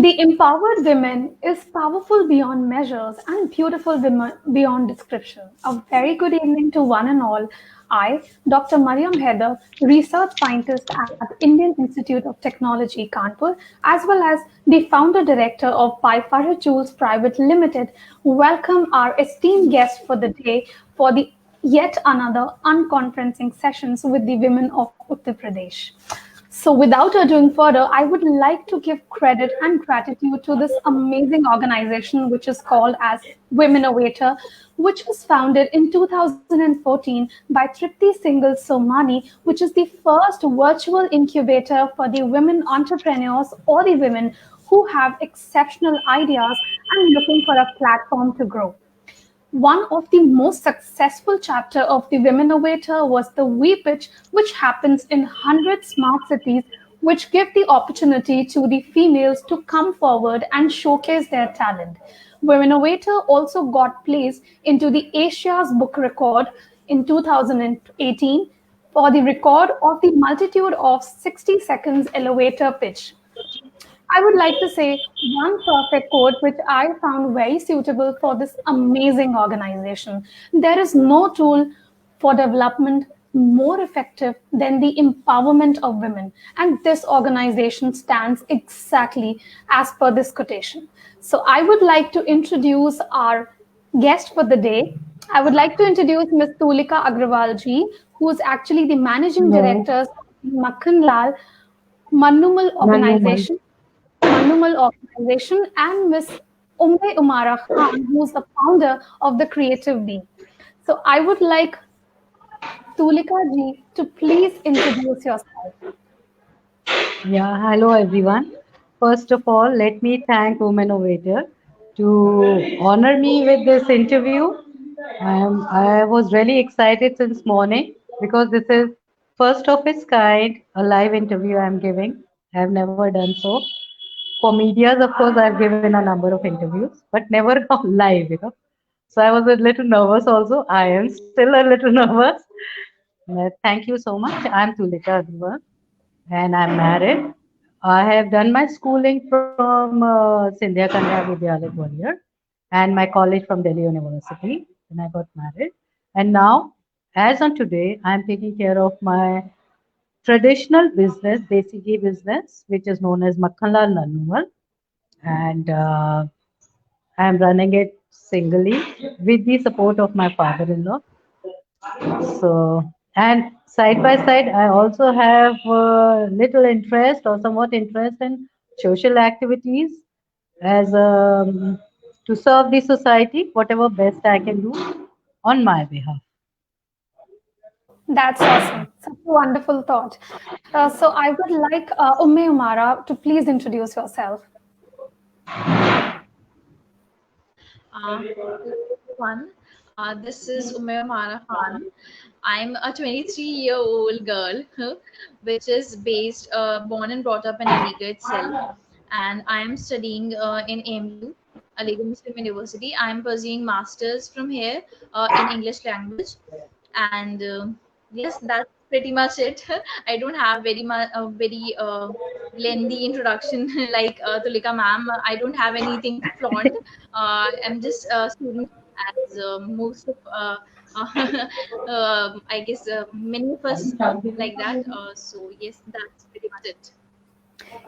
The empowered women is powerful beyond measures and beautiful women beyond description. A very good evening to one and all. I, Dr. Mariam Haider, research scientist at Indian Institute of Technology, Kanpur, as well as the founder director of Pifire Jewels Private Limited, welcome our esteemed guest for the day for the yet another unconferencing sessions with the women of Uttar Pradesh. So, without doing further, I would like to give credit and gratitude to this amazing organization, which is called as Women Innovator, which was founded in 2014 by Tripti Singhal Somani, which is the first virtual incubator for the women entrepreneurs or the women who have exceptional ideas and looking for a platform to grow. One of the most successful chapter of the Women Innovator was the WePitch, which happens in 100 smart cities, which give the opportunity to the females to come forward and showcase their talent. Women Innovator also got placed into the Asia's Book Record in 2018 for the record of the multitude of 60 seconds elevator pitch. I would like to say one perfect quote which I found very suitable for this amazing organization. There is no tool for development more effective than the empowerment of women. And this organization stands exactly as per this quotation. So I would like to introduce our guest for the day. I would like to introduce Ms. Tulika Agrawal ji, who is actually the managing No, director of Makhan Lal Manumal Manumal. organization and Miss Umme Umara Khan, who's the founder of the Creative Bee. So I would like Tulika ji to please introduce yourself. Yeah, hello everyone. First of all, let me thank Women Innovator to honor me with this interview. I was really excited since morning because this is first of its kind, a live interview I'm giving. I've never done so. For medias, of course, I've given a number of interviews, but never live. So I was a little nervous also. I am still a little nervous. Thank you so much. I'm Tulika Agrawal and I'm married. I have done my schooling from Sindhya Kanya Vidyalaya Gwalior and my college from Delhi University. Then I got married. And now, as on today, I'm taking care of my traditional business, Desi ghee business, which is known as Makhanlal Nanumal. And I'm running it singly with the support of my father-in-law. So, and side by side, I also have little interest or somewhat interest in social activities as to serve the society, whatever best I can do on my behalf. That's awesome. Such a wonderful thought. So I would like Umme Umara to please introduce yourself. Hello everyone. This is Umair Mara Khan. I'm a 23-year-old girl, which is born and brought up in Aligarh itself, and I am studying in AMU, Aligarh Muslim University. I'm pursuing masters from here in English language, and yes, that's pretty much it. I don't have very lengthy introduction like Tulika ma'am. I don't have anything to flaunt. I'm just a student, as most of I guess many of us like that. So yes, that's pretty much it.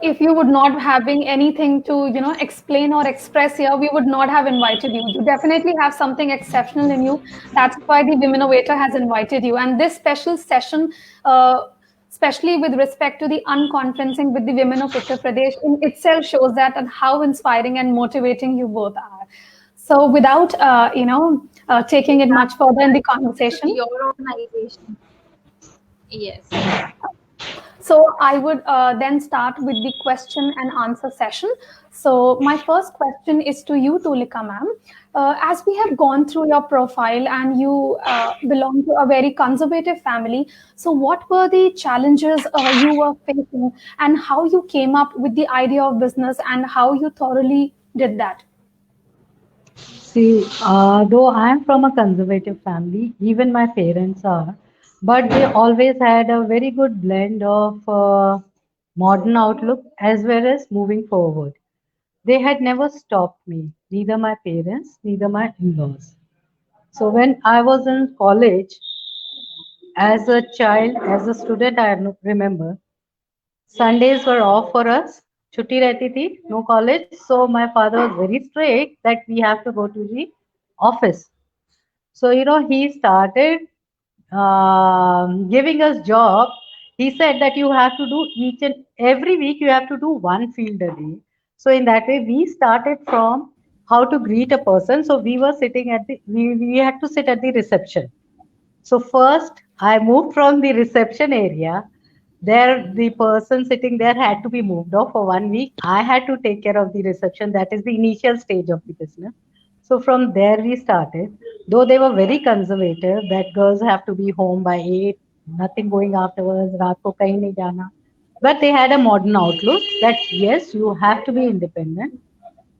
If you would not having anything to explain or express here, we would not have invited you. You definitely have something exceptional in you. That's why the Women Innovator has invited you, and this special session, especially with respect to the unconferencing with the women of Uttar Pradesh, in itself shows that and how inspiring and motivating you both are. So without taking it much That's further in the just conversation. your organization. Yes. So I would then start with the question and answer session. So my first question is to you, Tulika ma'am. As we have gone through your profile and you belong to a very conservative family, so what were the challenges you were facing and how you came up with the idea of business and how you thoroughly did that? See, though I'm from a conservative family, even my parents are, but they always had a very good blend of modern outlook as well as moving forward. they had never stopped me, neither my parents, neither my in-laws. So when I was in college, as a child, as a student, I remember Sundays were off for us. छुट्टी रहती थी, no college. So my father was very strict that we have to go to the office. So he started giving us job. He said that you have to do each and every week you have to do one field a day. So in that way we started from how to greet a person. So we were sitting at we had to sit at the reception. So first, I moved from the reception area. There, the person sitting there had to be moved off for 1 week. I had to take care of the reception. That is the initial stage of the business. So from there we started. Though they were very conservative, that girls have to be home by 8, nothing going afterwards, रात को कहीं नहीं जाना. But they had a modern outlook that yes, you have to be independent.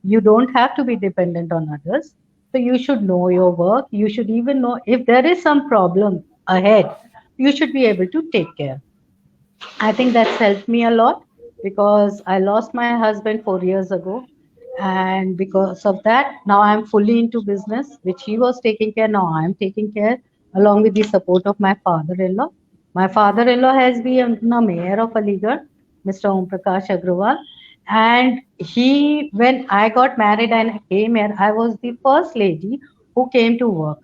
You don't have to be dependent on others. So you should know your work. You should even know if there is some problem ahead, you should be able to take care. I think that's helped me a lot because I lost my husband 4 years ago. And because of that, now I'm fully into business, which he was taking care. Now I'm taking care along with the support of my father in law. My father in law has been a mayor of Aligarh, Mr. Om Prakash Agrawal. And when I got married and came here, I was the first lady who came to work.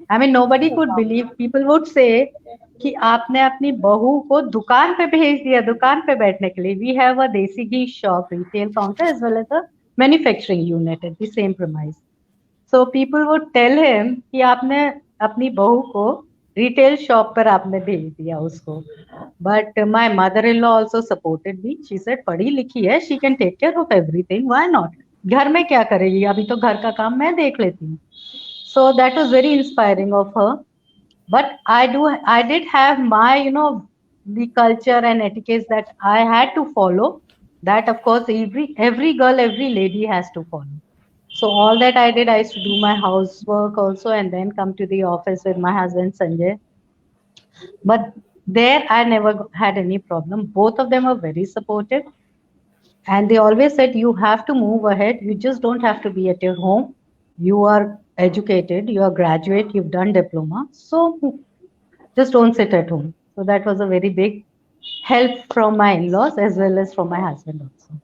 I mean, nobody could believe. People would say कि आपने अपनी बहू को दुकान पे भेज दिया दुकान पे बैठने के लिए. We have a desi ghee shop retail counter as well as a manufacturing unit at the same premise. So people would tell him कि आपने अपनी बहू को रिटेल शॉप पर आपने भेज दिया उसको. But my mother-in-law also supported me. She said पढ़ी लिखी है, she can take care of everything. Why not? घर में क्या करेगी? अभी तो घर का काम मैं देख लेती हूँ. So that was very inspiring of her. But I did have my the culture and etiquette that I had to follow. That of course every girl, every lady has to follow. So all that I did, I used to do my housework also and then come to the office with my husband Sanjay. But there I never had any problem. Both of them were very supportive. And they always said, you have to move ahead. You just don't have to be at your home. You are educated, you are graduate, you've done diploma. So just don't sit at home. So that was a very big help from my in-laws as well as from my husband also.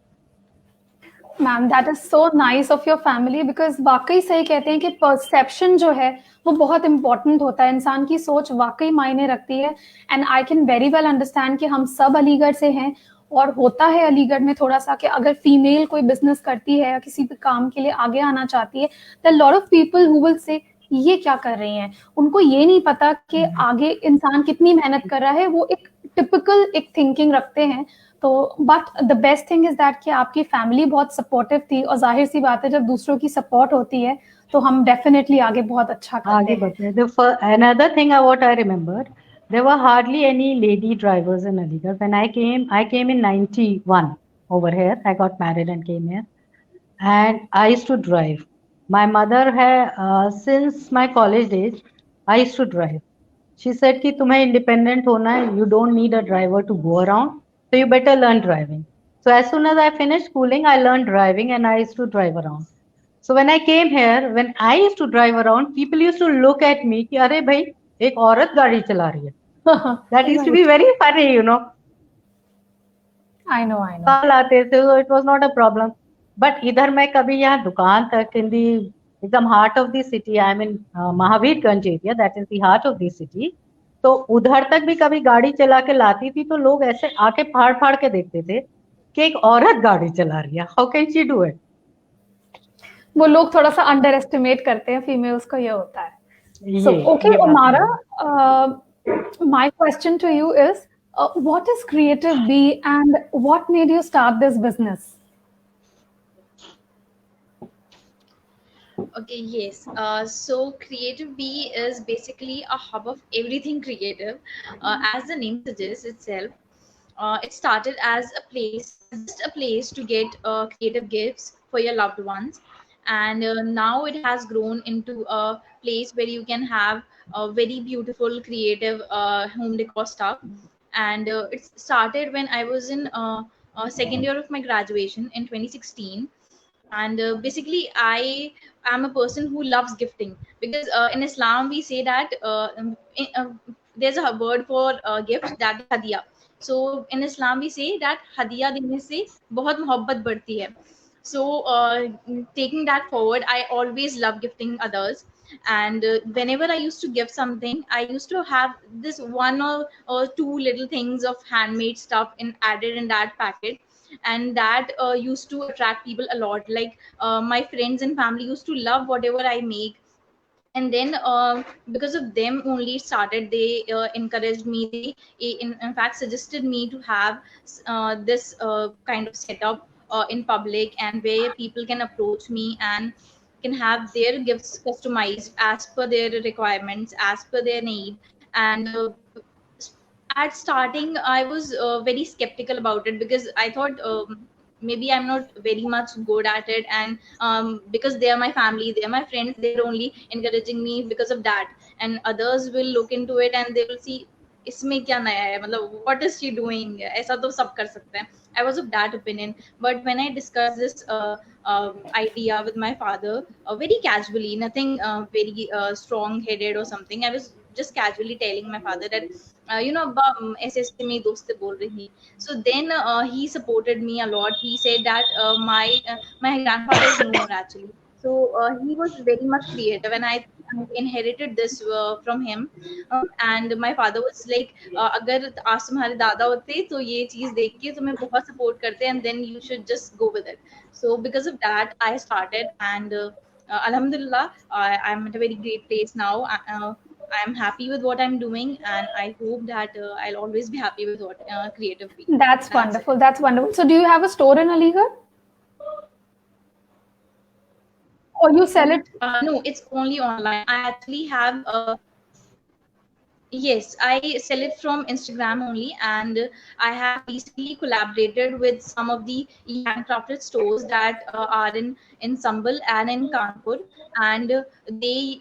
Ma'am that is so nice of your family because वाकई सही कहते हैं कि perception जो है वो बहुत important होता है. इंसान की सोच वाकई मायने रखती है. And I can very well understand कि हम सब अलीगढ़ से हैं और होता है अलीगढ़ में थोड़ा सा कि अगर फीमेल कोई बिजनेस करती है या किसी भी काम के लिए आगे आना चाहती है the lot of people who will say ये क्या कर रही हैं. उनको ये नहीं पता कि आगे इंसान कितनी मेहनत कर रहा है. वो एक टिपिकल एक थिंकिंग रखते हैं. तो but the best thing is that कि आपकी फैमिली बहुत सपोर्टिव थी और जाहिर सी बात है जब दूसरों की सपोर्ट होती है तो हम डेफिनेटली आगे बहुत अच्छा करते हैं. Another thing what I remember, there were hardly any lady drivers in Aligarh. When I came in 91 over here. I got married and came here. And I used to drive. My mother had, since my college days, I used to drive. She said कि तुम्हें independent होना है, you don't need a driver to go around, so you better learn driving. So as soon as I finished schooling, I learned driving and I used to drive around. So when I came here, when I used to drive around, people used to look at me कि अरे भाई एक औरत गाड़ी चला रही है. That used to be very funny, I know. कल आते थे, so it was not a problem. But इधर मैं कभी यहाँ दुकान तक in the एकदम heart of the city, I mean Mahavirganj area, that is the heart of the city. तो उधर तक भी कभी गाड़ी चला के लाती थी तो लोग ऐसे आके फाड़ फाड़ के देखते थे कि एक औरत गाड़ी चला रही है. How can she do it? वो लोग थोड़ा सा अंडर एस्टिमेट करते हैं फीमेल्स को. ये होता है. So okay, Umara, my question to you is, what is Creative Bee and what made you start this business? Okay, yes. So Creative Bee is basically a hub of everything creative. As the name suggests itself, it started as just a place to get creative gifts for your loved ones. And now it has grown into a place where you can have a very beautiful, creative home decor stuff. And it started when I was in second year of my graduation in 2016. And basically I am a person who loves gifting, because in Islam we say that there's a word for gift, that is hadiya. So in Islam we say that hadiya dene se bahut mohabbat badhti hai. So taking that forward, I always love gifting others. And whenever I used to give something, I used to have this one or two little things of handmade stuff in added in that packet. And that used to attract people a lot. Like my friends and family used to love whatever I make. And then because of them only it started. They encouraged me. They in fact suggested me to have this kind of setup in public, and where people can approach me and can have their gifts customized as per their requirements, as per their need. And at starting I was very skeptical about it, because I thought maybe I'm not very much good at it. And because they are my family, they are my friends, they're only encouraging me because of that. And others will look into it and they will see इसमें क्या नया है, मतलब what is she doing, ऐसा तो सब कर सकते हैं. I was of that opinion. But when I discussed this idea with my father, very casually, nothing very strong headed or something, I was just casually telling my father that अब्बा ऐसे ऐसे मेरी दोस्त बोल रही थी. So then he supported me a lot. He said that my grandfather is no more actually. So he was very much creative, and I inherited this from him. And my father was like, अगर आज तुम्हारे दादा होते तो ये चीज देख के तुम्हें बहुत सपोर्ट करते, and then you should just go with it. So because of that I started. And alhamdulillah, I'm at a very great place now. I'm happy with what I'm doing, and I hope that I'll always be happy with what creative field. That's That's it. wonderful. That's wonderful. So, do you have a store in Aligarh, or you sell it? No, it's only online. I actually have yes, I sell it from Instagram only, and I have recently collaborated with some of the handcrafted stores that are in Sambal and in Kanpur. And they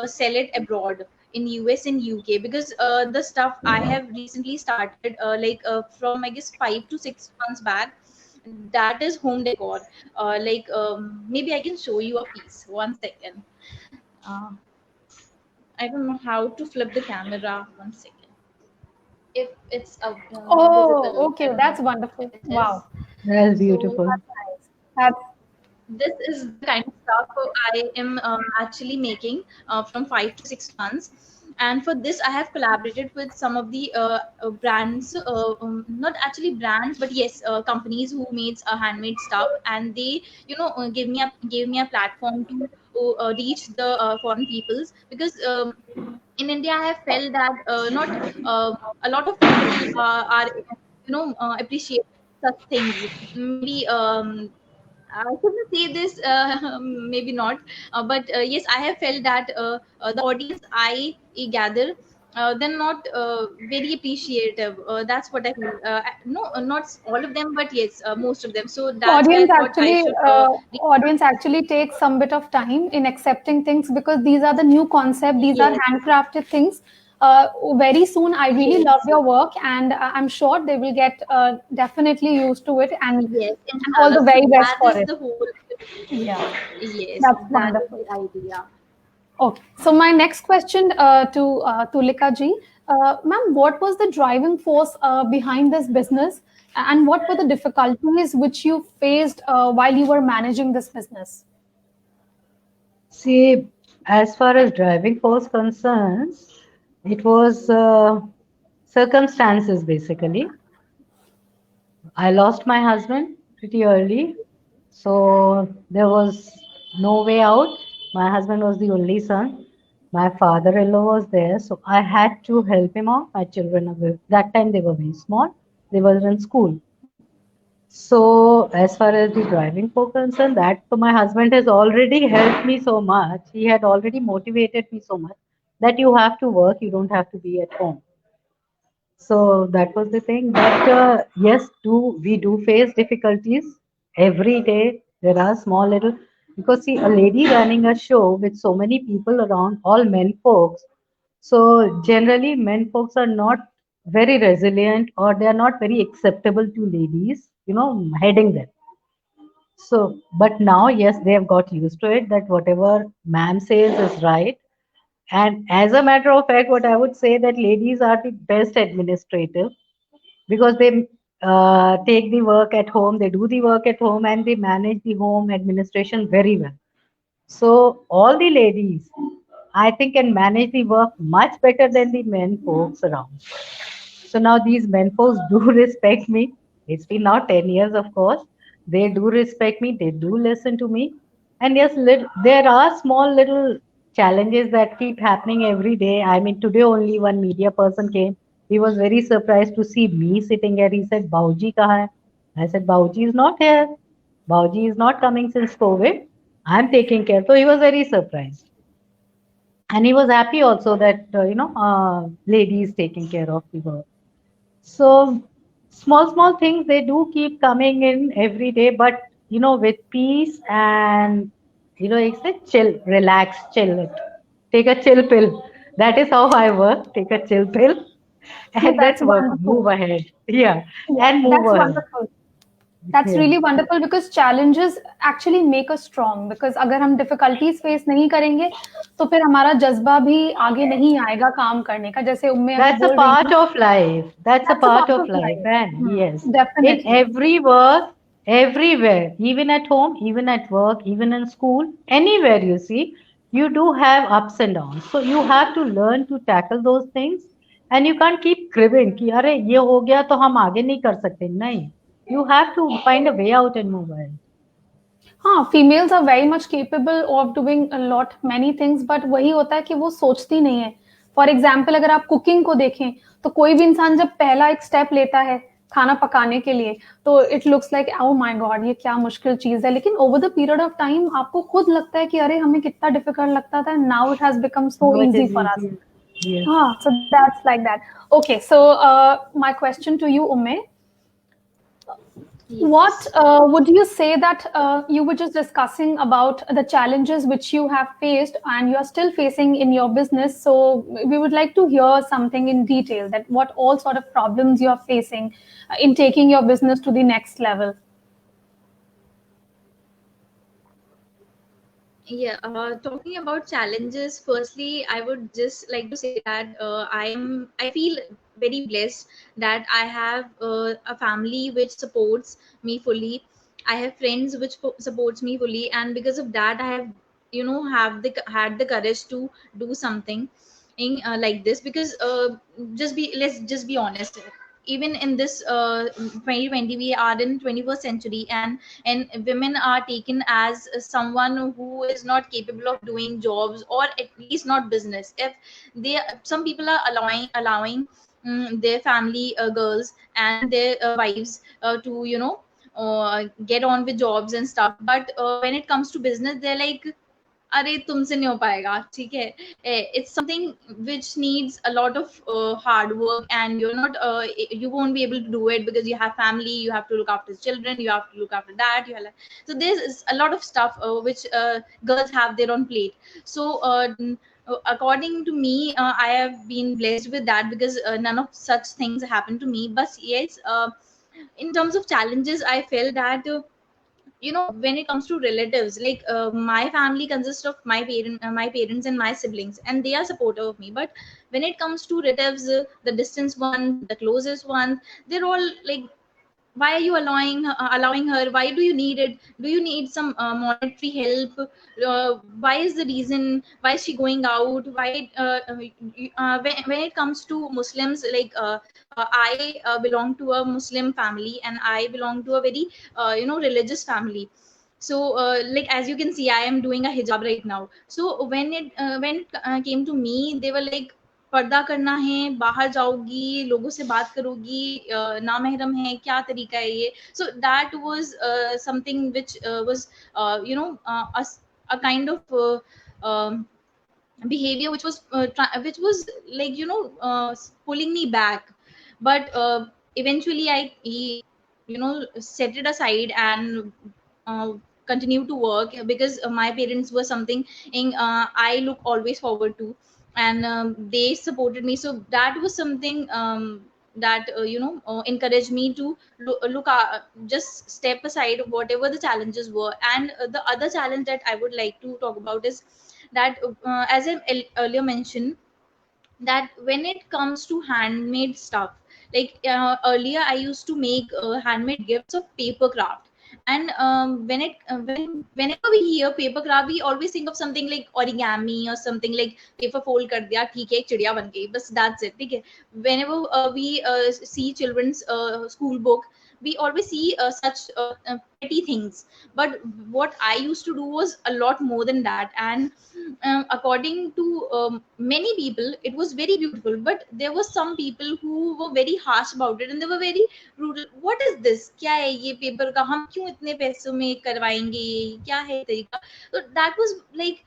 sell it abroad in US and UK, because the stuff I have recently started from I guess 5 to 6 months back. That is home decor. Maybe I can show you a piece. One second. Uh, I don't know how to flip the camera. One second. If it's Oh, visible, I okay. don't That's know wonderful. if it is. Wow. That's So beautiful. That's nice. That's this is the kind of stuff I am actually making from 5 to 6 months. And for this, I have collaborated with some of the brands, not actually brands, but yes, companies who makes handmade stuff, and they, gave me a platform to reach the foreign peoples. Because in India, I have felt that not a lot of people are, appreciate such things. Maybe I couldn't say this, maybe not, but yes, I have felt that the audience I gather, they're not very appreciative. That's what I feel. No, not all of them, but yes, most of them. So that's why I audience thought I actually should. audience actually takes some bit of time in accepting things because these are the new concept. These are Yes, handcrafted things. Very soon, I really love yes, your work, and I'm sure they will get definitely used to it, yes, and all the inshallah. So very best that for is it. the whole. Yeah, Yes, that's that is wonderful. the idea. Okay, so my next question to Tulika ji, ma'am, what was the driving force behind this business, and what were the difficulties which you faced while you were managing this business? See, as far as driving force concerns, it was circumstances basically. I lost my husband pretty early, so there was no way out. My husband was the only son. My father-in-law was there, so I had to help him out. My children were that time they were very small. They were in school. So as far as the driving for concerned, that so my husband has already helped me so much. He had already motivated me so much that you have to work, you don't have to be at home. So that was the thing. But yes, we do face difficulties every day. There are small little because see a lady running a show with so many people around, all men folks. So generally, men folks are not very resilient or they are not very acceptable to ladies, heading them. So, but now, yes, they have got used to it that whatever ma'am says is right. And as a matter of fact, what I would say that ladies are the best administrative because they take the work at home, they do the work at home, and they manage the home administration very well. So all the ladies, I think, can manage the work much better than the men folks around. So now these men folks do respect me. It's been now 10 years, of course. They do respect me. They do listen to me. And yes, there are small little challenges that keep happening every day. I mean, today only one media person came. He was very surprised to see me sitting here. He said, Bauji kaha hai? I said, Bauji is not here. Bauji is not coming since COVID. I'm taking care. So he was very surprised. And he was happy also that, lady is taking care of the work. So small things they do keep coming in every day, but with peace and it's a chill, relax, chill it. Take a chill pill. That is how I work. Take a chill pill and That's then work, move wonderful. ahead. Yeah, Yeah, and move that's ahead. wonderful. That's Yeah. really wonderful because challenges actually make us strong. Because अगर हम difficulties face नहीं करेंगे, तो फिर हमारा जज्बा भी आगे नहीं आएगा काम करने का. जैसे उम्मे अभी That's a बोल रही part थी, of life. That's a that's a part part of of life. life. And yes, in Definitely. every work, everywhere, even at home, even at work, even in school, anywhere you see, you do have ups and downs. So you have to learn to tackle those things. And you can't keep cribbing कि अरे ये हो गया तो हम आगे नहीं कर सकते नहीं. You have to find a way out and move ahead. हाँ, females are very much capable of doing a lot many things, but वही होता है कि वो सोचती नहीं है. फॉर एग्जाम्पल अगर आप कुकिंग को देखें, तो कोई भी इंसान जब पहला एक स्टेप लेता है खाना पकाने के लिए, तो it looks like oh my God ये क्या मुश्किल चीज है, लेकिन over the period of time आपको खुद लगता है कि अरे हमें कितना डिफिकल्ट लगता था, now it has become so No, it easy is for us. easy. Yes. हाँ, so that's like that. Okay, so my question to you, Umme, what Yes. would you say that you were just discussing about the challenges which you have faced and you are still facing in your business? So we would like to hear something in detail that what all sort of problems you are facing in taking your business to the next level. Yeah, talking about challenges, firstly, I would just like to say that I feel very blessed that I have a family which supports me fully. I have friends which supports me fully, and because of that, I have, had the courage to do something like this. Because let's just be honest. Even in this 2020, we are in 21st century, and women are taken as someone who is not capable of doing jobs, or at least not business. If they Some people are allowing their family girls and their wives to get on with jobs and stuff, but when it comes to business, they're like, अरे तुमसे नहीं हो पाएगा, ठीक है. It's something which needs a lot of hard work, and you won't be able to do it because you have family, you have to look after children, you have to look after that, so there's a lot of stuff which girls have their own plate. So according to me, I have been blessed with that, because none of such things happen to me. But yes, in terms of challenges, I felt that when it comes to relatives, like my family consists of my parents and my siblings, and they are supportive of me. But when it comes to relatives, the distant ones, the closest ones, they're all like, why are you allowing her? Why do you need it? Do you need some monetary help? Why is the reason? Why is she going out? When it comes to Muslims, like I belong to a Muslim family, and I belong to a very religious family. So like, as you can see, I am doing a hijab right now. So when it came to me, they were like, पर्दा करना है, बाहर जाओगी, लोगों से बात करोगी, नामहरम है, क्या तरीका है ये. So that was something which was a kind of behavior which was like, pulling me back. But eventually set it aside and uh, continue to work, because my parents were something I look always forward to, and they supported me. So that was something that encouraged me to just step aside whatever the challenges were. And the other challenge that I would like to talk about is that, as I earlier mentioned, that when it comes to handmade stuff, like earlier I used to make handmade gifts of paper craft. And whenever we hear paper craft, we always think of something like origami or something like paper fold kar diya, theek hai, ek chidiya ban gayi, bas that's it, theek hai. Whenever we see children's school book, we always see such petty things. But what I used to do was a lot more than that. And according to many people, it was very beautiful, but there were some people who were very harsh about it, and they were very brutal. What is this, क्या है ये paper का, हम क्यों इतने पैसों में करवाएंगे, ये क्या है तरीका. So that was like,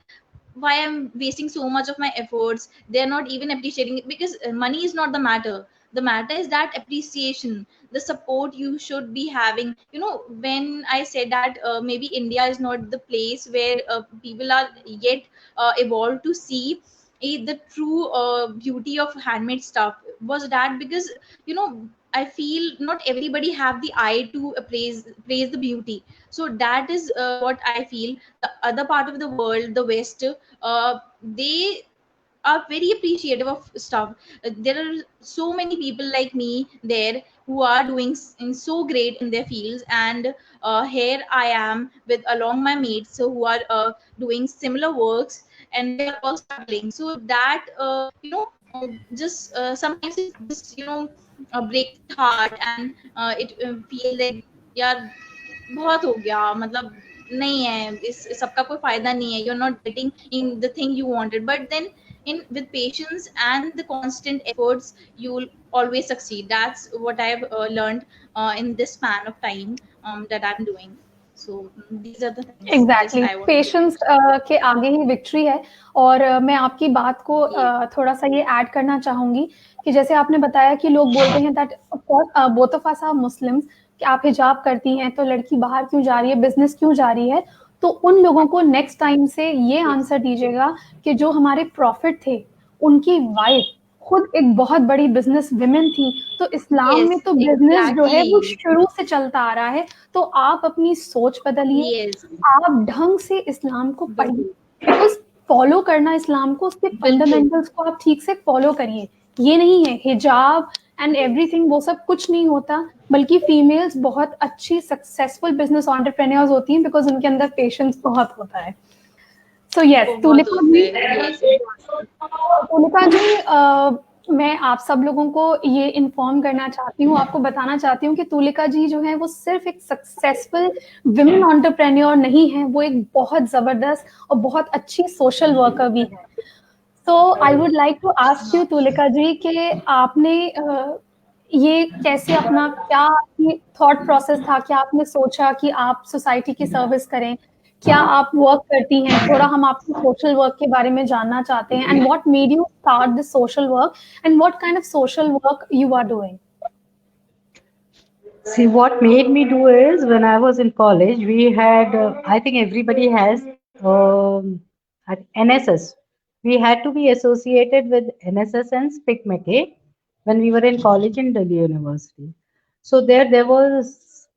why I'm wasting so much of my efforts. They're not even appreciating it, because money is not the matter. The matter is that appreciation, the support you should be having. When I said that maybe India is not the place where people are yet evolved to see the true beauty of handmade stuff, was that because I feel not everybody have the eye to praise the beauty. So that is what I feel. The other part of the world, the West, they are very appreciative of stuff. There are so many people like me there who are doing so great in their fields. And here I am with along my mates, so who are doing similar works, and they are all struggling. So that just sometimes it just breaks the heart. And it feel like, यार बहुत हो गया, मतलब नहीं है, इस सबका कोई फायदा नहीं है, you're not getting in the thing you wanted. But then in with patience and the constant efforts, you'll always succeed. That's what I've learned in this span of time that I'm doing. So these are the things just exactly I want to say. Patience के आगे ही victory है. और मैं आपकी बात को Yes. थोड़ा सा ये ऐड करना चाहूंगी कि जैसे आपने बताया कि लोग बोलते हैं that both of us are Muslims, कि आप हिजाब करती हैं तो लड़की बाहर क्यों जा रही है, बिजनेस क्यों जा रही है. तो उन लोगों को नेक्स्ट टाइम से ये आंसर दीजिएगा कि जो हमारे प्रॉफिट थे, उनकी वाइफ खुद एक बहुत बड़ी बिजनेस विमेन थी. तो इस्लाम Yes, में तो बिजनेस जो है वो exactly. शुरू से चलता आ रहा है. तो आप अपनी सोच बदलिए, Yes, आप ढंग से इस्लाम को पढ़िए, बिल्कुल बिकॉज फॉलो करना इस्लाम को, उसके बिल्कुल. फंडामेंटल्स को आप ठीक से फॉलो करिए. ये नहीं है हिजाब एंड एवरीथिंग, वो सब कुछ नहीं होता. बल्कि फीमेल्स बहुत अच्छी सक्सेसफुल बिजनेस एंटरप्रेन्योर्स होती हैं बिकॉज उनके अंदर पेशेंस बहुत होता है. सो यस, बहुत तुलिका होते जी, हैं. Yes. तुलिका जी, मैं आप सब लोगों को ये इन्फॉर्म करना चाहती हूँ, आपको बताना चाहती हूँ कि तुलिका जी जो है वो सिर्फ एक सक्सेसफुल विमेन एंटरप्रेन्योर नहीं है, वो एक बहुत जबरदस्त और बहुत अच्छी सोशल वर्कर भी है. तो I would like to ask you Tulika ji कि आपने ये कैसे अपना, क्या थॉट प्रोसेस था, क्या आपने सोचा कि आप सोसाइटी की सर्विस करें, क्या आप वर्क करती हैं, थोड़ा हम आपके सोशल वर्क के बारे में जानना चाहते हैं. And what made you start this social work and what kind of social work you are doing. See, what made me do is when I was in college, we had, I think everybody has at NSS. We had to be associated with NSS and SPIC when we were in college in Delhi University. So there was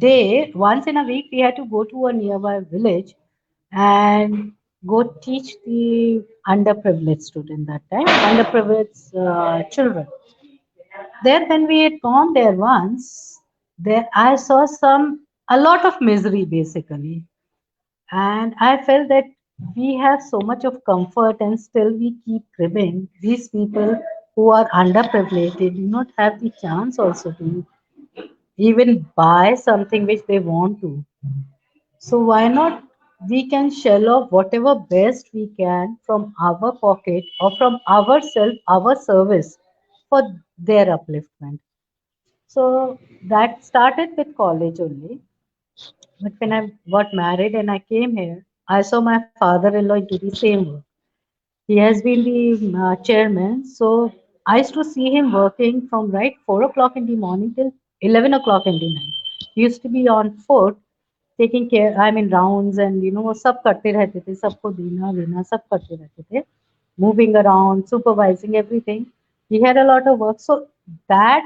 day, once in a week, we had to go to a nearby village and go teach the underprivileged student that time, underprivileged children. There, when we had gone there once, there I saw a lot of misery basically, and I felt that we have so much of comfort and still we keep cribbing these people who are underprivileged. They do not have the chance also to even buy something which they want to. So why not we can shell off whatever best we can from our pocket or from ourselves, our service for their upliftment. So that started with college only. But when I got married and I came here, I saw my father-in-law do the same work. He has been the chairman. So I used to see him working from right 4 o'clock in the morning till 11 o'clock in the night. He used to be on foot, taking care. I mean rounds and वो सब करते रहते थे, सबको देना लेना सब करते रहते थे, moving around, supervising everything. he had a lot of work. So that,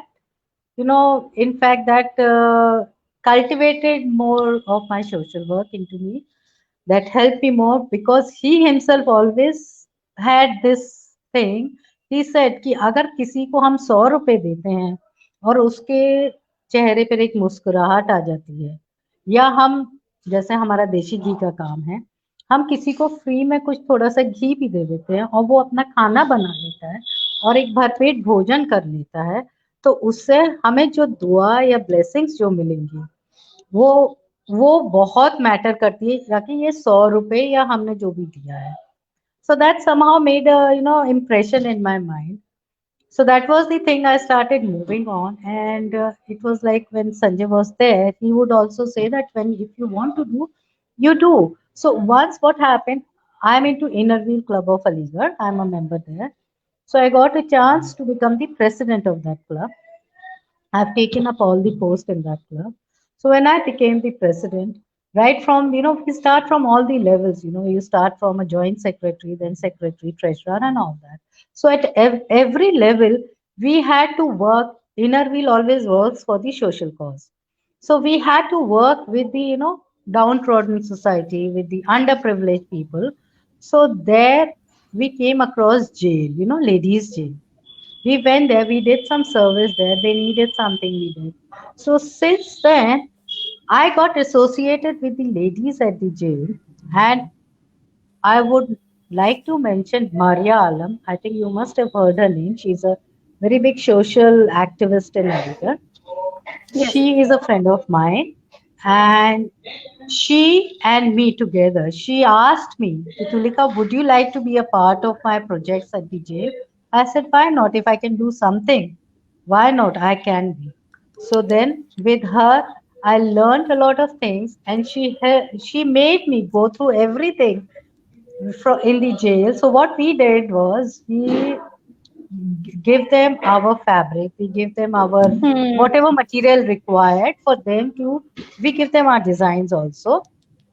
in fact, that cultivated more of my social work into me. That helped me more because he himself always had this thing. He said कि अगर किसी को हम 100 रुपए देते हैं और उसके चेहरे पर एक मुस्कुराहट आ जाती है, या हम, जैसे हमारा देशी घी का काम है, हम किसी को फ्री में कुछ थोड़ा सा घी भी दे देते हैं और वो अपना खाना बना लेता है और एक भरपेट भोजन कर लेता है, तो उससे हमें जो दुआ या ब्लेसिंग्स जो मिलेंगी, वो वो बहुत मैटर करती है, ताकि ये 100 रुपए या हमने जो भी दिया है. So that somehow made a impression in my mind. So that was the thing I started moving on, and it was like when Sanjay was there, he would also say that when if you want to do, you do. So once what happened, I'm into Inner Wheel Club of Aligarh. I'm a member there. So I got a chance to become the president of that club. I've taken up all the posts in that club. So when I became the president, right from, we start from all the levels, you start from a joint secretary, then secretary, treasurer, and all that. So at every level, we had to work. Inner Wheel always works for the social cause. So we had to work with the, downtrodden society, with the underprivileged people. So there we came across jail, ladies' jail. We went there, we did some service there, they needed something, we did. So since then, I got associated with the ladies at the jail, and I would like to mention Maria Alam. I think you must have heard her name. She's a very big social activist in America. Yes. She is a friend of mine, and she and me together, she asked me, Tulika, would you like to be a part of my projects at the jail? I said, why not? If I can do something, why not? I can be. So then with her, I learned a lot of things, and she made me go through everything in the jail. So what we did was we give them our fabric, we give them our Hmm. whatever material required for them to, we give them our designs also.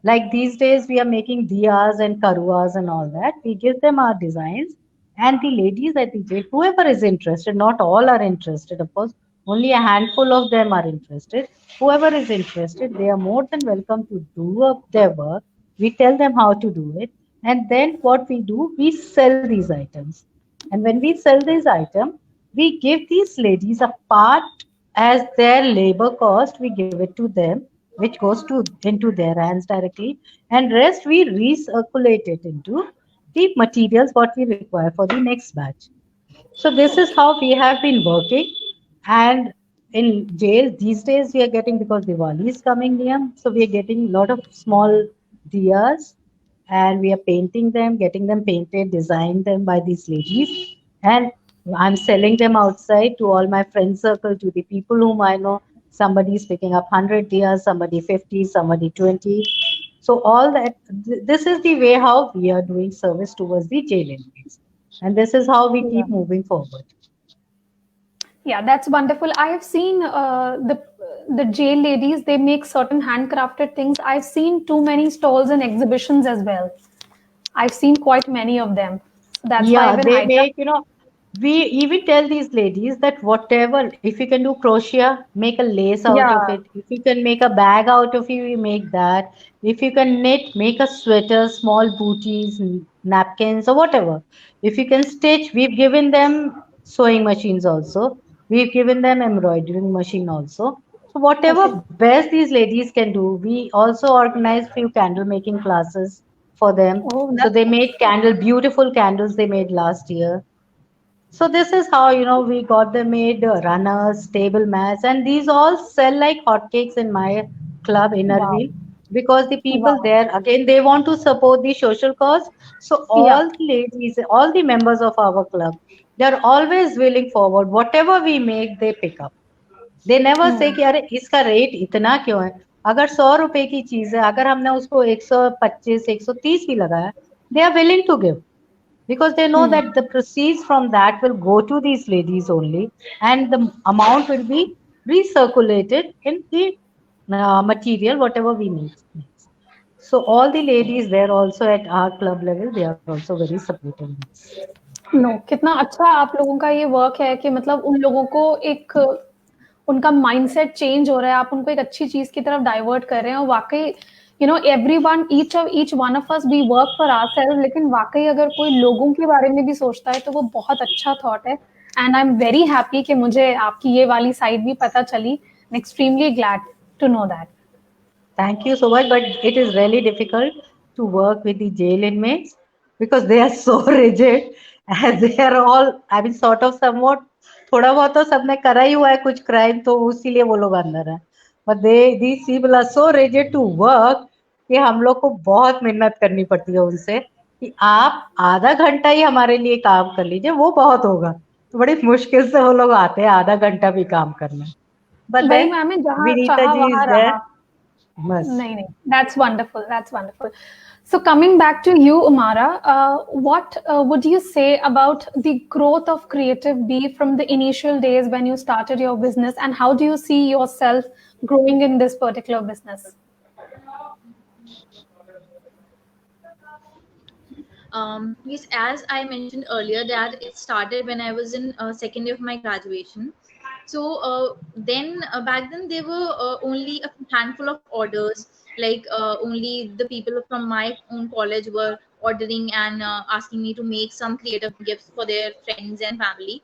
Like these days, we are making diyas and karuas and all that. We give them our designs, and the ladies at the jail, whoever is interested, not all are interested, of course, only a handful of them are interested. Whoever is interested, they are more than welcome to do up their work. We tell them how to do it, and then what we do, we sell these items. And when we sell these items, we give these ladies a part as their labor cost. We give it to them, which goes to into their hands directly, and rest we recirculate it into the materials what we require for the next batch. So this is how we have been working. And in jail these days, we are getting, because Diwali is coming near, so we are getting a lot of small diyas, and we are painting them, getting them painted, designed them by these ladies, and I'm selling them outside to all my friend circle, to the people whom I know. Somebody is picking up 100 diyas, somebody 50, somebody 20. So all that, this is the way how we are doing service towards the jail inmates, and this is how we Yeah. keep moving forward. Yeah, that's wonderful. I have seen the jail ladies. They make certain handcrafted things. I've seen too many stalls and exhibitions as well. I've seen quite many of them. So that's why Yeah, even they I make, we even tell these ladies that whatever, if you can do crochet, make a lace out of yeah. it. If you can make a bag out of it, you make that. If you can knit, make a sweater, small booties, napkins, or whatever. If you can stitch, we've given them sewing machines also. We've given them embroidering machine also. So Okay. whatever best these ladies can do, we also organize few candle making classes for them. Oh, So that's they made beautiful candles they made last year. So this is how, we got them made runners, table mats, and these all sell like hotcakes in my club, wow. Innerville, because the people Wow. there, again, they want to support the social cause. So Yeah. all the ladies, all the members of our club, they're always willing forward. Whatever we make, they pick up. They never say Hmm. कि अरे इसका rate इतना क्यों है. अगर 100 रुपए की चीज है, अगर हमने उसको 125 130 भी लगाया, they are willing to give, because they know Hmm. that the proceeds from that will go to these ladies only, and the amount will be recirculated in the material whatever we need. So all the ladies there also at our club level, they are also very supportive in this. No, कितना अच्छा आप लोगों का ये work है कि मतलब उन लोगों को एक उनका माइंडसेट चेंज हो रहा है, आप उनको एक अच्छी चीज की तरफ डाइवर्ट कर रहे हैं और वाकई everyone each one of us we work for ourself, लेकिन वाकई अगर कोई लोगों के बारे में भी सोचता है तो वो बहुत अच्छा थॉट है। And I am very happy कि मुझे आपकी ये वाली साइड भी पता चली। Extremely glad to know that. Thank you so much, but it is really difficult to work with the jail inmates because they are so rigid and they are all, I mean, sort of somewhat, थोड़ा बहुत तो सबने करा ही हुआ है कुछ crime, तो इसीलिए वो लोग अंदर हैं। But these people are so rigid to work कि हम लोग को बहुत मेहनत करनी पड़ती है उनसे कि आप आधा घंटा ही हमारे लिए काम कर लीजिए, वो बहुत होगा। तो बड़ी मुश्किल से वो लोग आते हैं आधा घंटा भी काम करने। But वही then मैम है, जहाँ Vinita चाहा ji is वहाँ there. रहा। बस नहीं नहीं, that's wonderful, that's wonderful. So coming back to you, Umara, what would you say about the growth of Creative Bee from the initial days when you started your business, and how do you see yourself growing in this particular business? Yes, as I mentioned earlier, that it started when I was in second year of my graduation. So then back then there were only a handful of orders. Like only the people from my own college were ordering and asking me to make some creative gifts for their friends and family.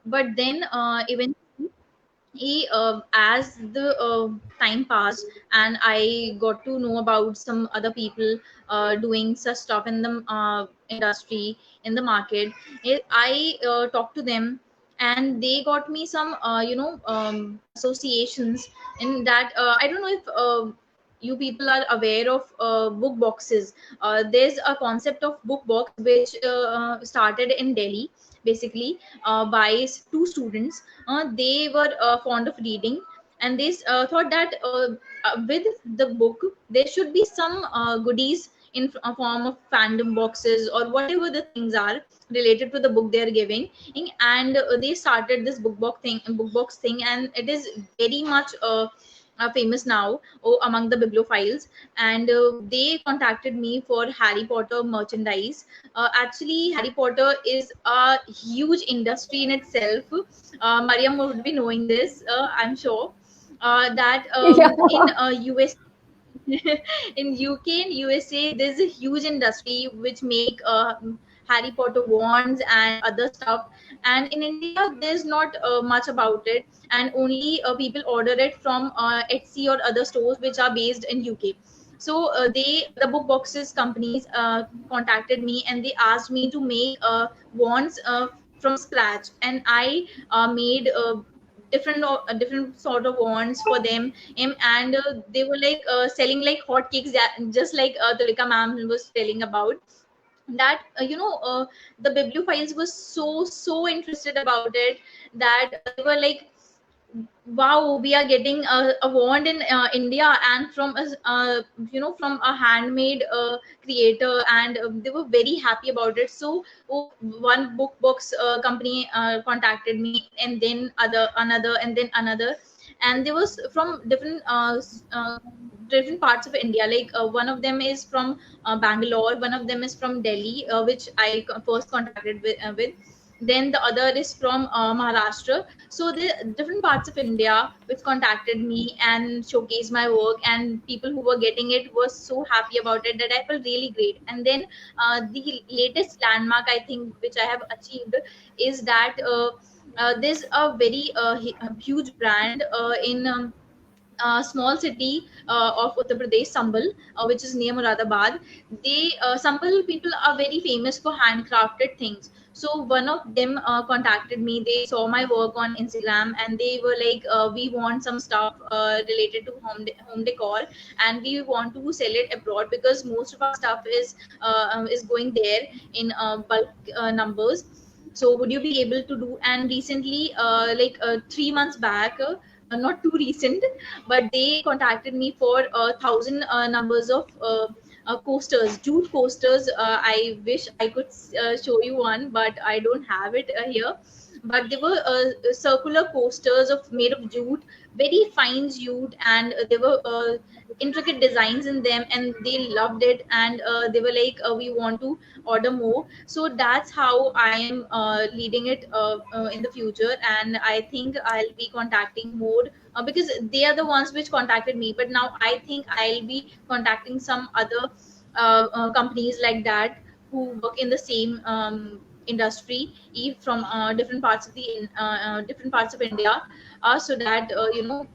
But but then eventually as the time passed and I got to know about some other people doing such stuff in the industry, in the market, I talked to them and they got me some associations in that. I don't know if you people are aware of book boxes. There's a concept of book box which started in Delhi, basically by two students. They were fond of reading, and they thought that with the book there should be some goodies in a form of fandom boxes or whatever the things are related to the book they are giving. And they started this book box thing, and it is very much famous now among the bibliophiles. And they contacted me for Harry Potter merchandise. Actually, Harry Potter is a huge industry in itself. Mariam would be knowing this, I'm sure. That Yeah. in US, in UK and USA, there's a huge industry which make Harry Potter wands and other stuff. And in India, there's not much about it, and only people order it from Etsy or other stores which are based in UK. So the book boxes companies contacted me and they asked me to make wands from scratch, and I made different sort of wands for them. And they were like selling like hotcakes, just like Tulika ma'am was telling about that. The bibliophiles were so interested about it that they were like, wow, we are getting a wand in India, and from a from a handmade creator. And they were very happy about it. So one book box company contacted me, and then another, and then another. And there was from different parts of India. Like one of them is from Bangalore, one of them is from Delhi, which I first contacted with. Then the other is from Maharashtra. So the different parts of India which contacted me and showcased my work, and people who were getting it were so happy about it that I felt really great. And then the latest landmark I think which I have achieved is that there's a very a huge brand in small city of Uttar Pradesh, Sambal, which is near Muradabad. Sambal people are very famous for handcrafted things. So one of them contacted me. They saw my work on Instagram and they were like, "We want some stuff related to home decor, and we want to sell it abroad because most of our stuff is going there in bulk numbers. So would you be able to do?" And recently, 3 months back. Not too recent, but they contacted me for 1,000 numbers of coasters, jute coasters. I wish I could show you one, but I don't have it here. but they were circular coasters of made of jute, very fine jute, and they were intricate designs in them, and they loved it, and they were like, we want to order more. So that's how I am leading it in the future, and I think I'll be contacting more because they are the ones which contacted me, but now I think I'll be contacting some other companies like that who work in the same industry, from different parts of the different parts of India, so that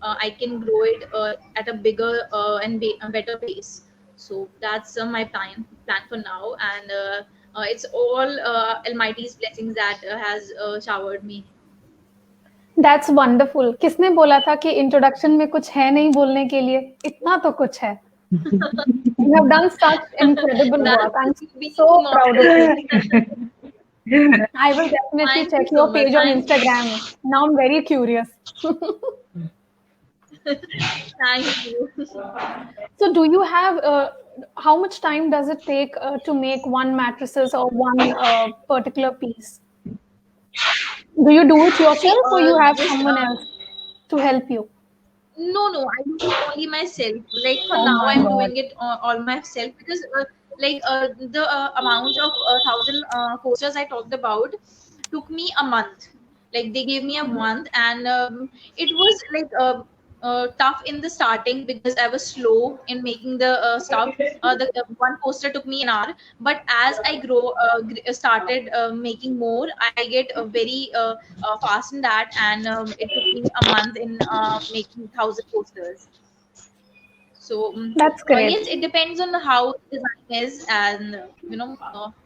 I can grow it at a bigger and a better pace. So that's my plan for now, and it's all Almighty's blessings that has showered me. That's wonderful. किसने बोला था कि introduction में कुछ है नहीं बोलने के लिए? इतना तो कुछ है। You have done such incredible work. I'm so proud of you. I will definitely Thank you check so your much. page on Thank you. Instagram. Now I'm very curious. Thank you. So do you have how much time does it take to make one mattresses or one particular piece? Do you do it See, yourself or you have this someone else to help you? no, I do it only myself. Like for Oh now, my I'm God. doing it all myself, because the amount of 1,000 coasters I talked about took me a month. Like they gave me a month, and it was like tough in the starting because I was slow in making the stuff. The one poster took me an hour, but as I started making more, I get very fast in that, and it took me a month in making 1,000 posters. So That's great. yes, it depends on how the design is, and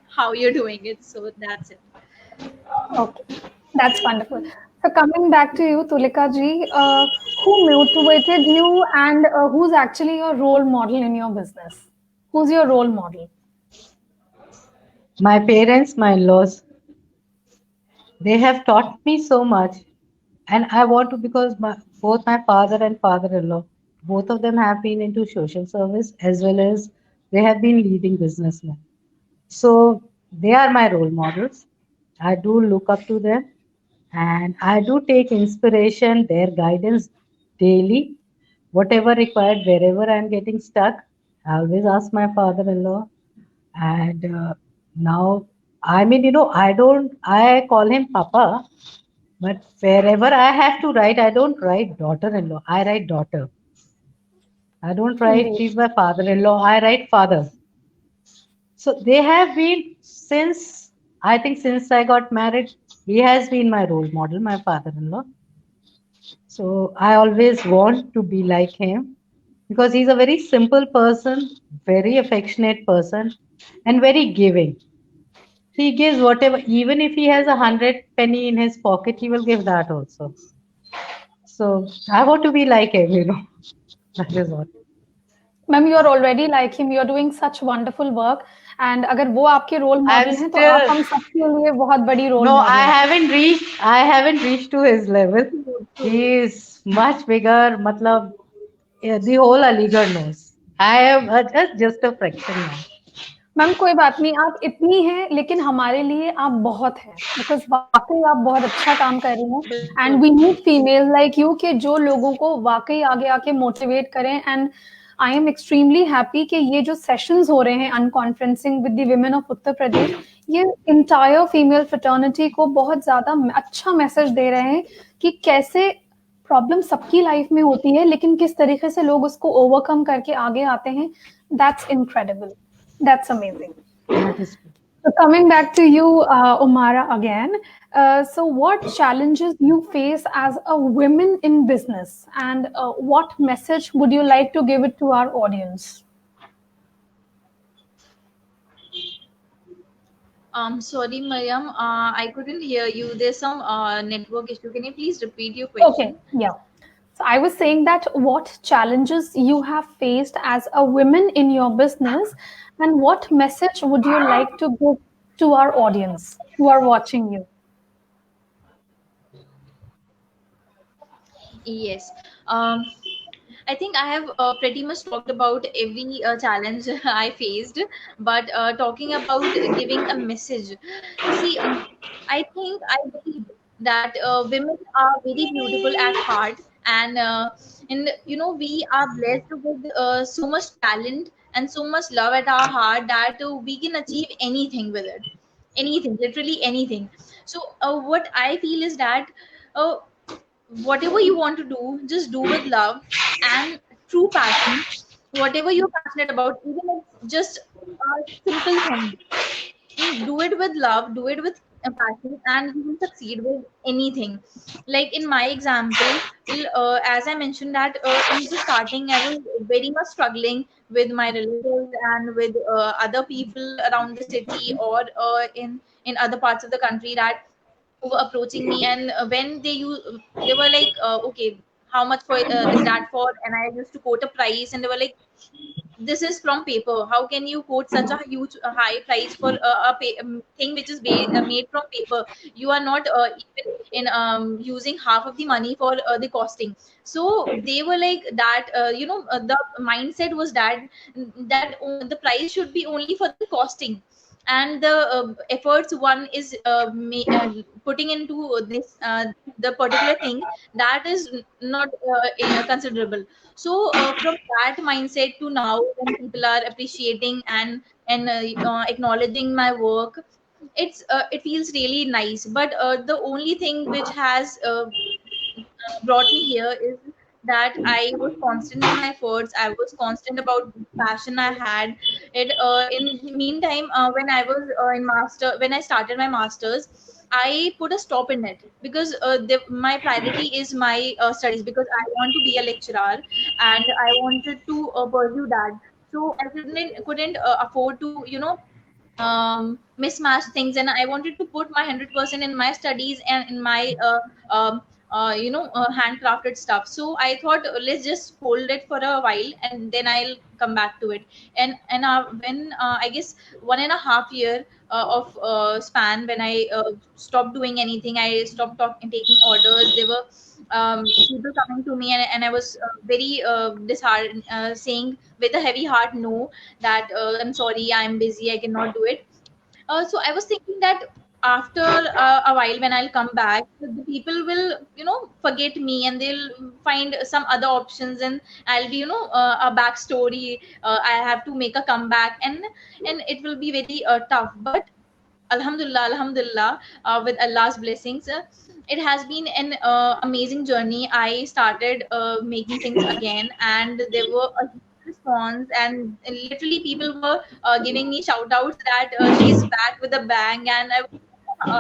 how you're doing it. So that's it. Okay, that's wonderful. So coming back to you, Tulika ji, who motivated you and who's actually your role model in your business? Who's your role model? My parents, my in-laws, they have taught me so much, and I want to, because both my father and father-in-law, both of them have been into social service as well as they have been leading businessmen. So they are my role models. I do look up to them, and I do take inspiration, their guidance daily, whatever required, wherever I'm getting stuck. I always ask my father-in-law, and now, I mean, I call him Papa, but wherever I have to write, I don't write daughter-in-law, I write daughter. I don't write, Indeed. she's my father-in-law, I write father. So they have been since, I think since I got married, he has been my role model, my father-in-law. So I always want to be like him because he's a very simple person, very affectionate person, and very giving. He gives whatever, even if he has 100 penny in his pocket, he will give that also. So I want to be like him. That is what. Ma'am, you are already like him. You are doing such wonderful work. And अगर वो आपके role I'm model हैं, तो आप still हम सबके लिए बहुत बड़ी role no, model हैं. I haven't reached to his level. He is much bigger. Matlab, yeah, the whole Aligarh knows. I am just a fraction now. Ma'am कोई बात नहीं, आप इतनी हैं लेकिन हमारे लिए आप बहुत हैं, बिकॉज वाकई आप बहुत अच्छा काम कर रही हैं and we need female like you कि जो लोगों को वाकई आगे आके मोटिवेट करें। And I am extremely happy कि ये जो सेशंस हो रहे हैं unconferencing with the women of Uttar Pradesh, ये इंटायर फीमेल फ्रेटर्निटी को बहुत ज्यादा अच्छा मैसेज दे रहे हैं कि कैसे प्रॉब्लम सबकी लाइफ में होती है लेकिन किस तरीके से लोग उसको ओवरकम करके आगे आते हैं। That's incredible, that's amazing. That is good. So coming back to you, Umara, again. So what challenges you face as a woman in business, and what message would you like to give it to our audience? Sorry, Mariam, I couldn't hear you. There's some network issue. Can you please repeat your question? Okay, yeah. So I was saying that what challenges you have faced as a woman in your business, and what message would you like to give to our audience who are watching you? Yes. I think I have pretty much talked about every challenge I faced, but talking about giving a message. See, I think I believe that women are very beautiful at heart, and you know, we are blessed with so much talent and so much love at our heart that we can achieve anything with it, anything, literally anything. So what I feel is that uh, whatever you want to do, just do with love and true passion. Whatever you're passionate about, even if it's just a simple thing, do it with love, do it with passion, and you will succeed with anything. Like in my example, as I mentioned that in the starting I was very much struggling with my relatives and with other people around the city, or in other parts of the country, that who were approaching me, and when they were like, okay, how much for is that for? And I used to quote a price, and they were like, this is from paper. How can you quote such a huge high price for thing which is made from paper? You are not even in using half of the money for the costing. So they were like that, the mindset was that the price should be only for the costing, and the efforts one is putting into the particular thing, that is not considerable. So from that mindset to now, when people are appreciating and acknowledging my work, it feels really nice. But the only thing which has brought me here is that I was constant in my efforts. I was constant about the passion I had. In the meantime, when I started my masters, I put a stop in it because my priority is my studies, because I want to be a lecturer and I wanted to pursue that. So I couldn't afford to, mismatch things, and I wanted to put my 100% in my studies and in my handcrafted stuff. So I thought, let's just hold it for a while and then I'll come back to it. And when I guess 1.5 year of span, when I stopped doing anything, I stopped taking orders. There were people coming to me, and I was very disheartened, saying with a heavy heart no, that I'm sorry, I'm busy, I cannot do it. So I was thinking that after a while, when I'll come back, the people will, forget me, and they'll find some other options, and I'll be, a backstory. I have to make a comeback, and it will be very tough. But Alhamdulillah, Alhamdulillah, with Allah's blessings, it has been an amazing journey. I started making things again, and there were a huge response, and literally people were giving me shout outs that she's back with a bang, and I was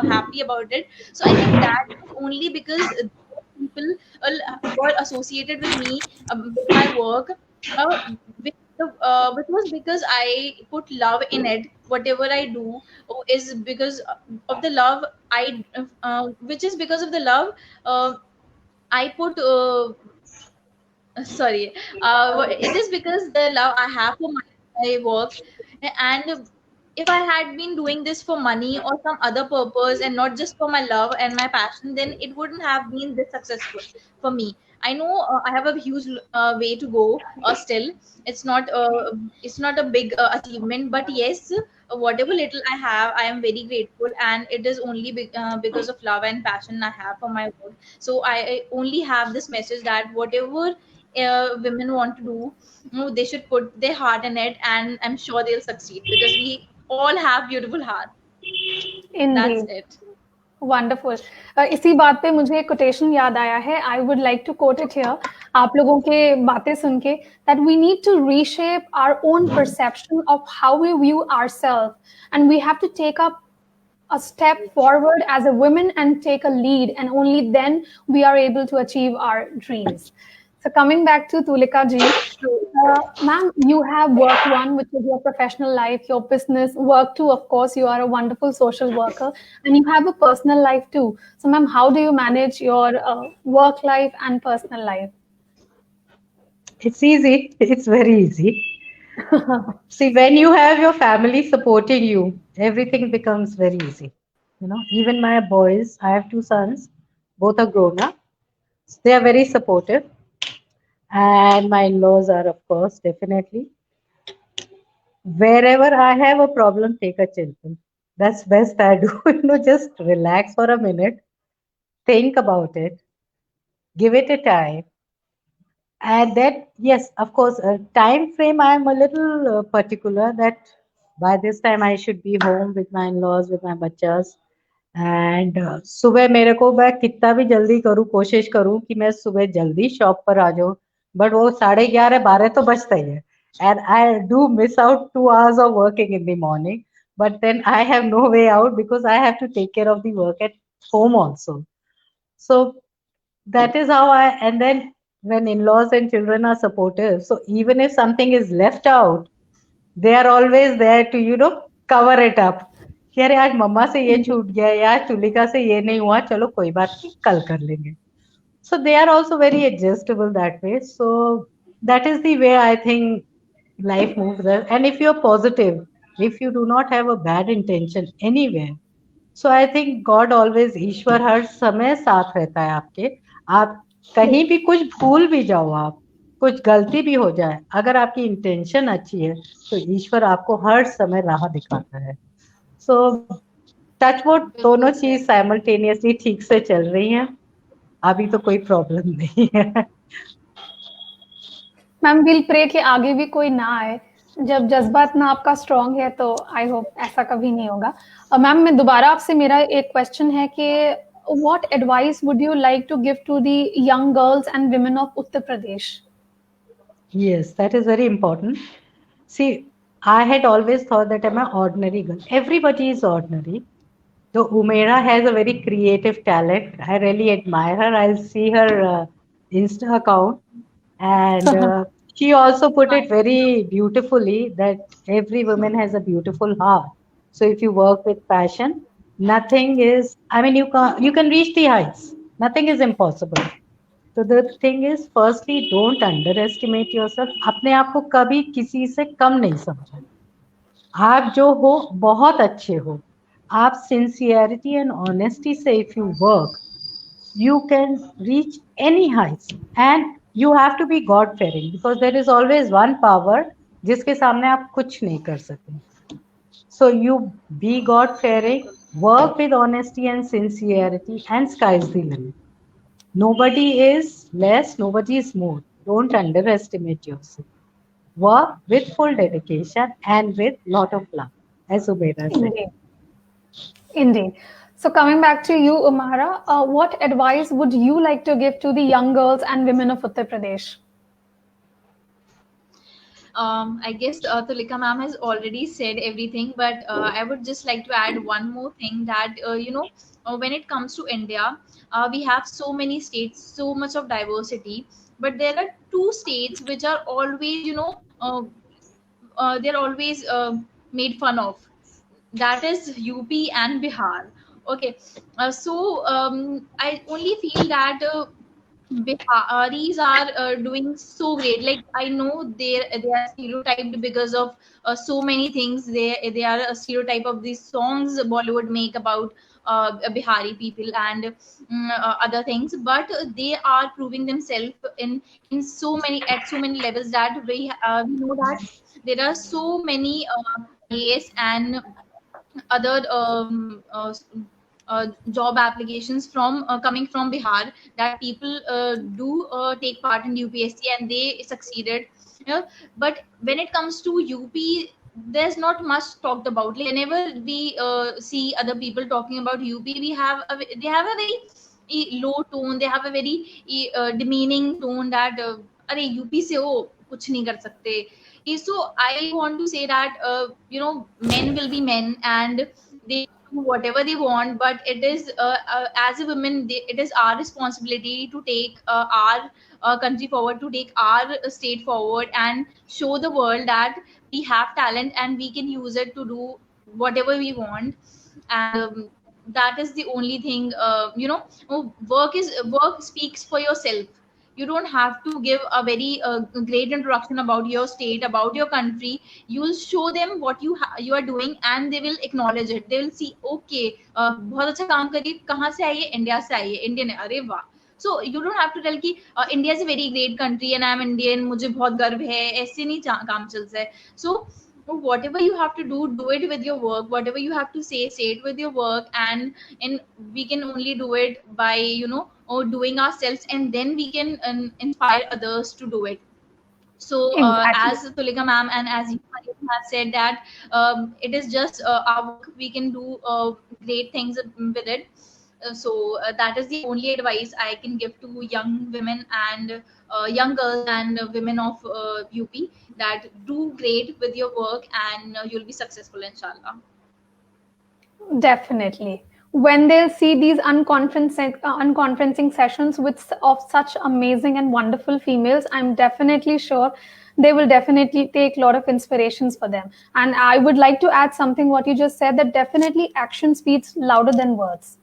happy about it. So I think that was only because people were associated with me, with my work, uh, which was because I put love in it. Whatever I do is because of the love which is because of the love uh, I put. Sorry, it is because the love I have for my work, and if I had been doing this for money or some other purpose and not just for my love and my passion, then it wouldn't have been this successful for me. I know I have a huge way to go. Still, it's not a big achievement, but yes, whatever little I have, I am very grateful, and it is only because of love and passion I have for my work. So I only have this message that whatever women want to do, they should put their heart in it, and I'm sure they'll succeed because we all have beautiful hearts. That's Indeed. it. Wonderful. इसी बात पे मुझे एक quotation याद आया है। I would like to quote it here, आप लोगों के बातें सुन के, that we need to reshape our own perception of how we view ourself, and we have to take up a step forward as a woman and take a lead, and only then we are able to achieve our dreams. So coming back to Tulika ji, ma'am, you have work one, which is your professional life, your business. Work two, of course, you are a wonderful social worker, and you have a personal life too. So ma'am, how do you manage your work life and personal life? It's easy. It's very easy. See, when you have your family supporting you, everything becomes very easy. You know, even my boys, I have two sons, both are grown up. They are very supportive. And my in-laws are, of course, definitely. Wherever I have a problem, take a chill pill. That's best I do. You know, just relax for a minute. think about it, give it a time, and then, yes, of course, time frame, I am a little particular that by this time I should be home with my in-laws, with my bachas. And सुबह मेरे को मैं कितना भी जल्दी करूँ, कोशिश करूँ कि मैं सुबह जल्दी शॉप पर आ जाऊँ, बट वो 11:30 12 तो बजता ही है. And I do miss out 2 hours of working in the morning, but then I have no way out because I have to take care of the work at home also. So that is how I, and then when in-laws and children are supportive, so even if something is left out, they are always there to cover it up. कि अरे आज मम्मा से ये छूट गया, या आज तुलिका से ये नहीं हुआ, चलो कोई बात नहीं, कल कर लेंगे. So they are also very adjustable that way. So that is the way I think life moves there. And if you're positive, if you do not have a bad intention anywhere, so I think God always, ईश्वर हर समय साथ रहता है आपके. आप कहीं भी कुछ भूल भी जाओ, आप कुछ गलती भी हो जाए, अगर आपकी इंटेंशन अच्छी है तो ईश्वर आपको हर समय राह दिखाता है. सो टच वुड, दोनों चीज साइमल्टेनियसली ठीक से चल रही हैं. अभी तो कोई प्रॉब्लम नहीं है. मैम विल प्रे कि आगे भी कोई ना आए. जब जज्बात ना आपका स्ट्रांग है तो आई होप ऐसा कभी नहीं होगा. मैम मैं दोबारा आपसे, मेरा एक क्वेश्चन है कि what advice would you like to give to the young girls and women of Uttar Pradesh? Yes, that is very important. See, I had always thought that I'm an ordinary girl. Everybody is ordinary. So Umaira has a very creative talent. I really admire her. I'll see her Insta account, and she also put it very beautifully that every woman has a beautiful heart. So if you work with passion, nothing is. I mean, you can reach the heights. Nothing is impossible. So the thing is, firstly, don't underestimate yourself. अपने आप को कभी किसी से कम नहीं समझो. आप जो हो बहुत अच्छे हो. आप sincerity and honesty से if you work, you can reach any heights, and you have to be God fearing because there is always one power जिसके सामने आप कुछ नहीं कर सकते. So you be God fearing, work with honesty and sincerity, and sky's the limit. Nobody is less, nobody is more. Don't underestimate yourself. Work with full dedication and with lot of love, as Ubeda said. Indeed. Indeed. So coming back to you, Umara, what advice would you like to give to the young girls and women of Uttar Pradesh? I guess Tulika ma'am has already said everything, but I would just like to add one more thing that, when it comes to India, we have so many states, so much of diversity, but there are two states which are always, they're always made fun of. That is UP and Bihar. Okay, I only feel that Biharis are doing so great. Like I know they are stereotyped because of so many things. They are a stereotype of these songs Bollywood make about Bihari people and other things. But they are proving themselves in so many at so many levels that we know that there are so many IAS and other job applications from coming from Bihar that people do take part in UPSC and they succeeded. But when it comes to UP, there's not much talked about. Like, whenever we see other people talking about UP, they have a very low tone. They have a very demeaning tone that अरे UP से हो कुछ नहीं कर सकते. So I want to say that men will be men and they do whatever they want, but it is as a woman it is our responsibility to take our country forward, to take our state forward and show the world that we have talent and we can use it to do whatever we want. And that is the only thing. Work speaks for yourself. You don't have to give a very great introduction about your state, about your country. You will show them what you are doing and they will acknowledge it. They will see, okay, बहुत अच्छा काम करी, कहाँ से आई है, India से आई है, Indian है, अरे वाह. So you don't have to tell कि India is a very great country and I am Indian, मुझे बहुत गर्व है, ऐसे नहीं काम चलता है. So whatever you have to do it with your work. Whatever you have to say it with your work. And we can only do it by, or doing ourselves, and then we can inspire others to do it. So Exactly. as Tulika ma'am and as you Mariam have said that it is just our work, we can do great things with it. That is the only advice I can give to young women and young girls and women of UP, that do great with your work, and you'll be successful, inshallah. Definitely. When they'll see these unconferencing sessions of such amazing and wonderful females, I'm definitely sure they will definitely take a lot of inspirations for them. And I would like to add something what you just said, that definitely action speaks louder than words.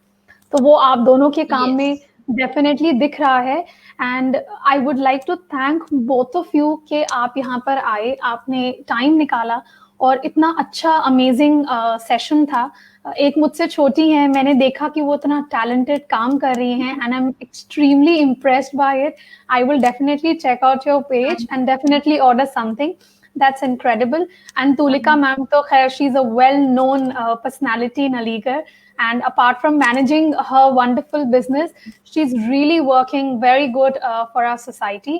तो वो आप दोनों के काम में Yes. Definitely दिख रहा है. And I would like to thank both of you कि आप यहाँ पर आए, आपने टाइम निकाला और इतना अच्छा अमेजिंग सेशन था. एक मुझसे छोटी हैं, मैंने देखा कि वो इतना टैलेंटेड काम कर रही हैं and I am extremely impressed by it. I will definitely check out your page Thank and definitely order something. That's incredible. And Tulika you. ma'am, to khair, she's a well-known personality in Aligarh. And apart from managing her wonderful business, she's really working very good for our society.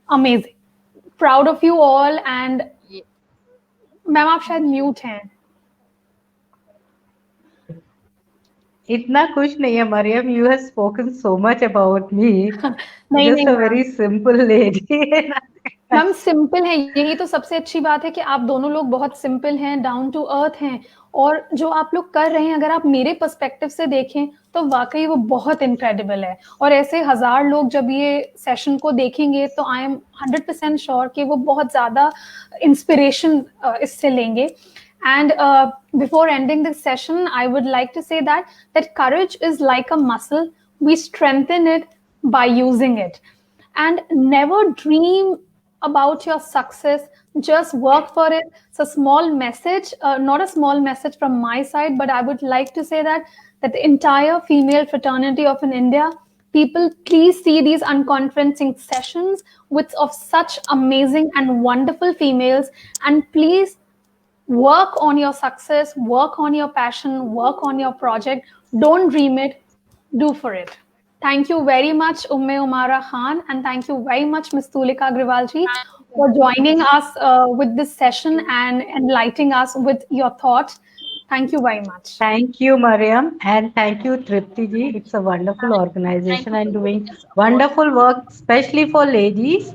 Amazing. Proud of you all. And Yes. Ma'am आप शायद mute हैं. इतना कुछ नहीं है Maryam. You have spoken so much about me. नहीं Just नहीं a ma'am. very simple lady. Ma'am simple है, यही तो सबसे अच्छी बात है कि आप दोनों लोग बहुत सिंपल हैं, डाउन टू अर्थ हैं. और जो आप लोग कर रहे हैं, अगर आप मेरे पर्सपेक्टिव से देखें तो वाकई वो बहुत इनक्रेडिबल है. और ऐसे 1000 लोग जब ये सेशन को देखेंगे तो आई एम 100% श्योर कि वो बहुत ज़्यादा इंस्पिरेशन इससे लेंगे. And before ending this session, I would like to say that courage is like a muscle. We strengthen it by using it. And never dream about your success. Just work for it. It's a small message, not a small message from my side, but I would like to say that the entire female fraternity of in India, people, please see these unconferencing sessions with of such amazing and wonderful females, and please work on your success, work on your passion, work on your project. Don't dream it, do for it. Thank you very much, Umme Umara Khan, and thank you very much, Ms. Tulika Agrawal ji, Thank you so for much. joining us with this session and enlightening us with your thoughts. Thank you very much. Thank you, Mariam, and thank you, Tripti ji. It's a wonderful Thank organization you and for doing giving us wonderful opportunity. work, especially for ladies.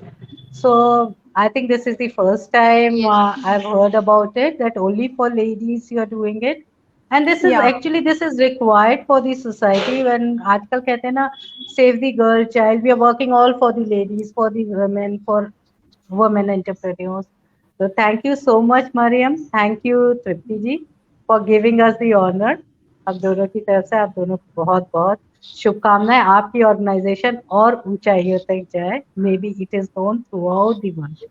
So I think this is the first time Yes. I've heard about it, that only for ladies you're doing it. And this is Yeah, actually, this is required for the society. When आजकल कहते हैं ना, save the girl child, we are working all for the ladies, for the women, for women entrepreneurs. So thank you so much, Mariam. Thank you, Tripti ji, for giving us the honor. आप दोनों की तरफ से आप दोनों को बहुत बहुत शुभकामनाएं. आपकी ऑर्गेनाइजेशन और ऊंचाइयों तक जाए. May be it is known through out the world.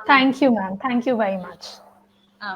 thank you, ma'am. Thank you very much. Uh,